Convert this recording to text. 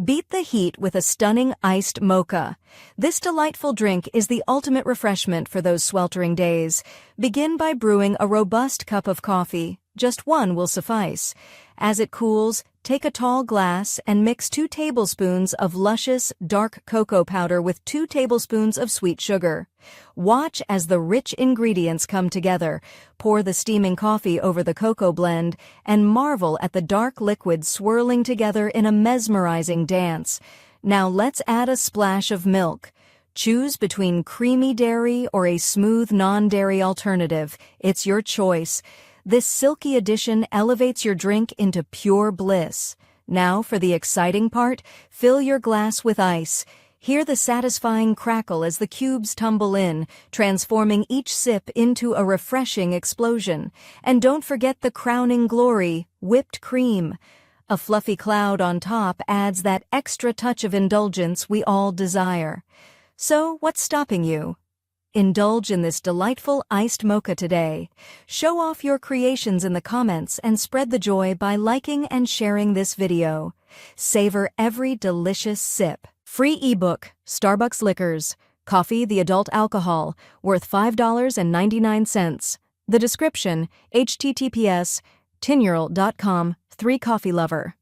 Beat the heat with a stunning iced mocha. This delightful drink is the ultimate refreshment for those sweltering days. Begin by brewing a robust cup of coffee. Just one will suffice. As it cools, take a tall glass and mix 2 tablespoons of luscious, dark cocoa powder with 2 tablespoons of sweet sugar. Watch as the rich ingredients come together. Pour the steaming coffee over the cocoa blend and marvel at the dark liquid swirling together in a mesmerizing dance. Now let's add a splash of milk. Choose between creamy dairy or a smooth non-dairy alternative. It's your choice. This silky addition elevates your drink into pure bliss. Now for the exciting part, fill your glass with ice. Hear the satisfying crackle as the cubes tumble in, transforming each sip into a refreshing explosion. And don't forget the crowning glory, whipped cream. A fluffy cloud on top adds that extra touch of indulgence we all desire. So, what's stopping you? Indulge in this delightful iced mocha today. Show off your creations in the comments and spread the joy by liking and sharing this video. Savor every delicious sip. Free ebook, Starbucks Liquors, Coffee the Adult Alcohol, worth $5.99. The description, https://tinyurl.com, 3 Coffee Lover.